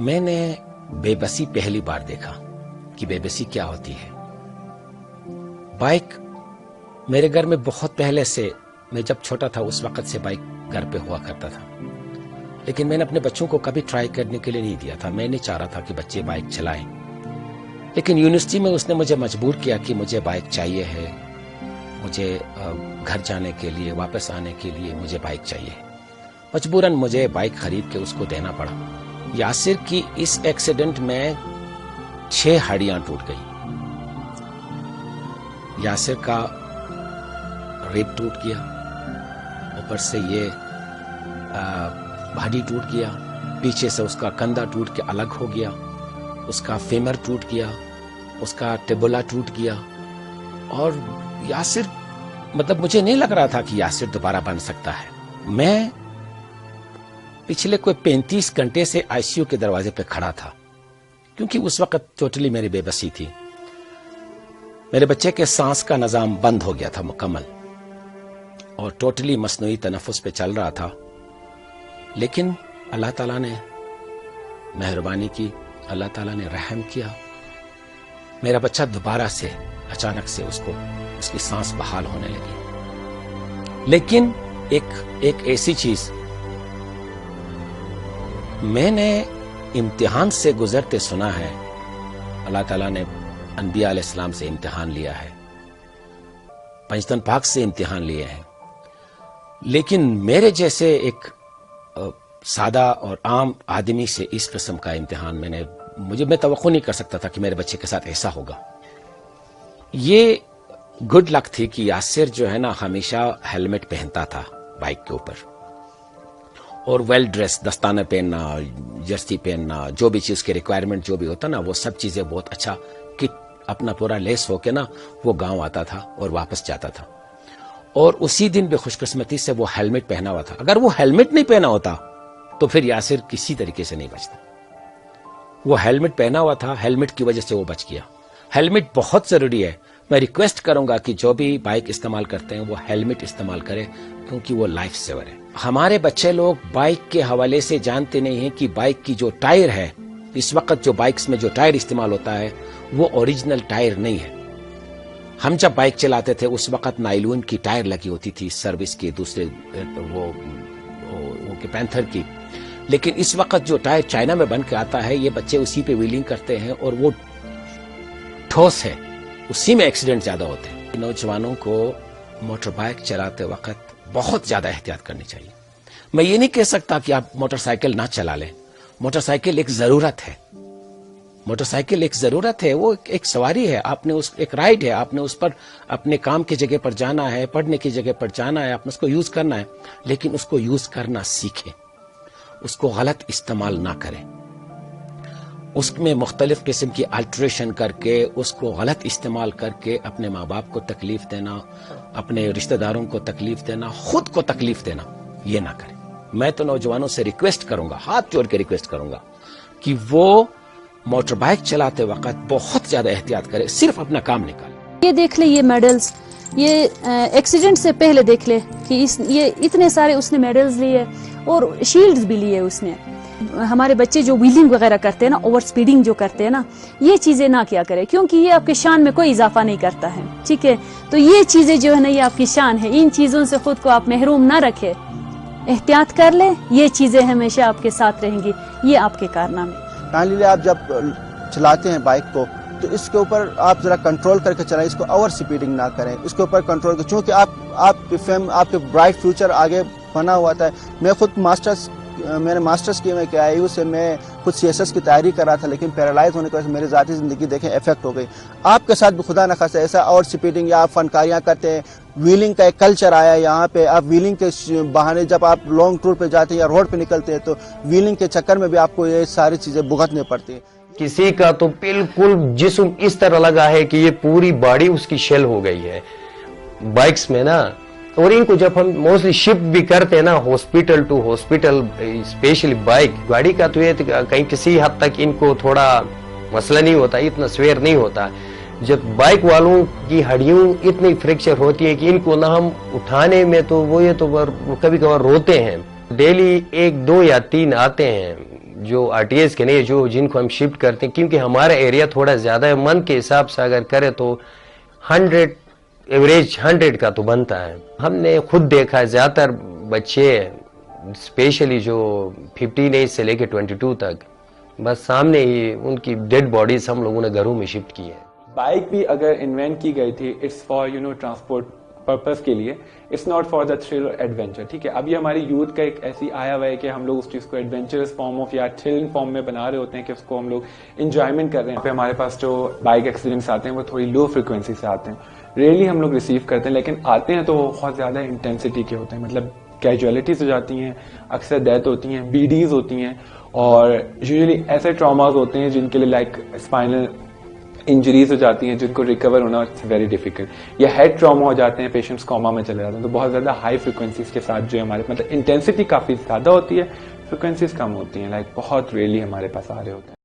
मैंने बेबसी पहली बार देखा कि बेबसी क्या होती है। बाइक मेरे घर में बहुत पहले से, मैं जब छोटा था उस वक्त से बाइक घर पे हुआ करता था, लेकिन मैंने अपने बच्चों को कभी ट्राई करने के लिए नहीं दिया था। मैं नहीं चाह रहा था कि बच्चे बाइक चलाएं, लेकिन यूनिवर्सिटी में उसने मुझे मजबूर किया कि मुझे बाइक चाहिए है, मुझे घर जाने के लिए, वापस आने के लिए मुझे बाइक चाहिए। मजबूरन मुझे बाइक खरीद के उसको देना पड़ा। यासिर की इस एक्सीडेंट में 6 हड्डियां टूट गई। यासिर का रिब टूट गया, ऊपर से ये हड्डी टूट गया, पीछे से उसका कंधा टूट के अलग हो गया, उसका फेमर टूट गया, उसका टिबुला टूट गया। और यासिर, मतलब मुझे नहीं लग रहा था कि यासिर दोबारा बन सकता है। मैं पिछले कोई 35 घंटे से आईसीयू के दरवाजे पे खड़ा था, क्योंकि उस वक्त टोटली मेरी बेबसी थी। मेरे बच्चे के सांस का निजाम बंद हो गया था मुकम्मल, और टोटली मसनूई तनफ्फुस पे चल रहा था। लेकिन अल्लाह ताला ने मेहरबानी की, अल्लाह ताला ने रहम किया। मेरा बच्चा दोबारा से अचानक से उसकी सांस बहाल होने लगी। लेकिन एक ऐसी चीज, मैंने इम्तिहान से गुजरते सुना है, अल्लाह ताला ने अनबिया अलैहिस्सलाम से इम्तिहान लिया है, पंजतन पाक से इम्तिहान लिए हैं, लेकिन मेरे जैसे एक सादा और आम आदमी से इस किस्म का इम्तिहान मैं तवक्को नहीं कर सकता था कि मेरे बच्चे के साथ ऐसा होगा। ये गुड लक थी कि यासिर जो है ना, हमेशा हेलमेट पहनता था बाइक के ऊपर, और वेल ड्रेस, दस्ताना पहनना, जर्सी पहनना, जो भी चीज के रिक्वायरमेंट जो भी होता ना, वो सब चीजें बहुत अच्छा किट अपना पूरा लेस होके ना वो गांव आता था और वापस जाता था। और उसी दिन भी खुशकिस्मती से वो हेलमेट पहना हुआ था। अगर वो हेलमेट नहीं पहना होता तो फिर यासिर किसी तरीके से नहीं बचता। वो हेलमेट पहना हुआ था, हेलमेट की वजह से वो बच गया। हेलमेट बहुत जरूरी है। मैं रिक्वेस्ट करूंगा कि जो भी बाइक इस्तेमाल करते हैं वो हेलमेट इस्तेमाल करें, क्योंकि वो लाइफ सेवर है। हमारे बच्चे लोग बाइक के हवाले से जानते नहीं हैं कि बाइक की जो टायर है, इस वक्त जो बाइक्स में जो टायर इस्तेमाल होता है वो ओरिजिनल टायर नहीं है। हम जब बाइक चलाते थे उस वक्त नाइलॉन की टायर लगी होती थी, सर्विस की, दूसरे वो पैंथर की। लेकिन इस वक्त जो टायर चाइना में बन के आता है, ये बच्चे उसी पे व्हीलिंग करते हैं और वो ठोस है, उसी में एक्सीडेंट ज्यादा होते हैं। नौजवानों को मोटर बाइक चलाते वक्त बहुत ज्यादा एहतियात करनी चाहिए। मैं ये नहीं कह सकता कि आप मोटरसाइकिल ना चला लें। मोटरसाइकिल एक जरूरत है, मोटरसाइकिल एक जरूरत है, वो एक सवारी है, आपने एक राइड है, आपने उस पर अपने काम की जगह पर जाना है, पढ़ने की जगह पर जाना है, आपने उसको यूज करना है। लेकिन उसको यूज करना सीखें, उसको गलत इस्तेमाल ना करें। उसमें मुख्तलिफ किस्म की अल्ट्रेशन करके, उसको गलत इस्तेमाल करके अपने माँ बाप को तकलीफ देना, अपने रिश्तेदारों को तकलीफ देना, खुद को तकलीफ देना, ये ना करें। मैं तो नौजवानों से रिक्वेस्ट करूंगा, हाथ जोड़ के रिक्वेस्ट करूंगा कि वो मोटर बाइक चलाते वक्त बहुत ज्यादा एहतियात करें, सिर्फ अपना काम निकालें। ये देख ले, ये मेडल्स, ये एक्सीडेंट से पहले देख ले कि ये इतने सारे उसने मेडल्स लिए और शील्ड्स भी लिए उसने। हमारे बच्चे जो व्हीलिंग वगैरह करते हैं ना, ओवर स्पीडिंग जो करते हैं ना, ये चीजें ना किया करें, क्योंकि ये आपके शान में कोई इजाफा नहीं करता है। ठीक है, तो ये चीजें जो है ना, ये आपकी शान है। इन चीजों से खुद को आप महरूम ना रखें, एहतियात कर ले, ये चीजें हमेशा आपके साथ रहेंगी, ये आपके कारनामे। आप जब चलाते हैं बाइक को तो इसके ऊपर आप जरा कंट्रोल करके चलाएं, इसको ओवर स्पीडिंग ना करें, इसके ऊपर कंट्रोल करें, क्योंकि आपके ब्राइट फ्यूचर आगे बना हुआ था। मैं खुद मैंने मास्टर्स किया, मैं KIU से मैं खुद CSS की तैयारी कर रहा था, लेकिन पैरालाइज होने की वजह से मेरी ज़ाती ज़िंदगी देखें इफेक्ट हो गई। आपके साथ भी खुदा न खासा ऐसा और स्पीडिंग या आप फनकारियाँ करते हैं, व्हीलिंग का एक कल्चर आया यहाँ पे, आप व्हीलिंग के बहाने जब आप लॉन्ग टूर पे जाते हैं या रोड पे निकलते हैं तो व्हीलिंग के चक्कर में भी आपको ये सारी चीज़ें भुगतनी पड़ती है। किसी का तो बिल्कुल जिस्म इस तरह लगा है कि ये पूरी बॉडी उसकी शेल हो गई है बाइक्स में ना। और इनको जब हम मोस्टली शिफ्ट भी करते हैं ना, hospital to hospital, specially bike गाड़ी का, तो ये कहीं किसी हद तक इनको थोड़ा मसला नहीं होता, इतना स्वेयर नहीं होता। जब बाइक वालों की हड्डियों इतनी फ्रैक्चर होती है कि इनको ना हम उठाने में तो वो कभी कभार रोते हैं। डेली 1, 2 या 3 आते हैं जो आरटीएस के नहीं, जो जिनको हम शिफ्ट करते हैं, क्योंकि हमारा एरिया थोड़ा ज्यादा है, मन के हिसाब से अगर करें तो 100 एवरेज 100 का तो बनता है। हमने खुद देखा है ज्यादातर बच्चे स्पेशली जो 15 एज से लेके 22 तक बस सामने ही उनकी डेड बॉडीज हम लोगों ने घरों में शिफ्ट की है। बाइक भी अगर इन्वेंट की गई थी इट्स फॉर ट्रांसपोर्ट पर्पस के लिए, it's not for the thrill और एडवेंचर। ठीक है, अभी हमारी यूथ का एक ऐसी आया हुआ है कि हम लोग उस चीज़ को एडवेंचरस फॉर्म ऑफ या थ्रिल फॉर्म में बना रहे होते हैं कि उसको हम लोग इंजॉयमेंट कर रहे हैं। हमारे पास जो बाइक एक्सीडेंट्स आते हैं वो थोड़ी लो फ्रिक्वेंसी से आते हैं, रेयरली हम लोग रिसीव करते हैं, लेकिन आते हैं तो वो बहुत ज़्यादा इंटेंसिटी के होते हैं, मतलब कैजुअलिटीज हो जाती हैं, अक्सर डेथ होती हैं, बीडीज होती हैं, और यूजुअली ऐसे ट्रॉमाज होते हैं जिनके लिए लाइक स्पाइनल इंजरीज हो जाती हैं जिनको रिकवर होना इट्स वेरी डिफिकल्ट, या हेड ट्रॉमा हो जाते हैं, पेशेंट्स कोमा में चले जाते हैं। तो बहुत ज़्यादा हाई फ्रिक्वेंसीज के साथ जो हमारे मतलब इंटेंसिटी काफ़ी ज़्यादा होती है, फ्रिक्वेंसीज कम होती हैं, लाइक बहुत रेयरली हमारे पास आ रहे होते हैं।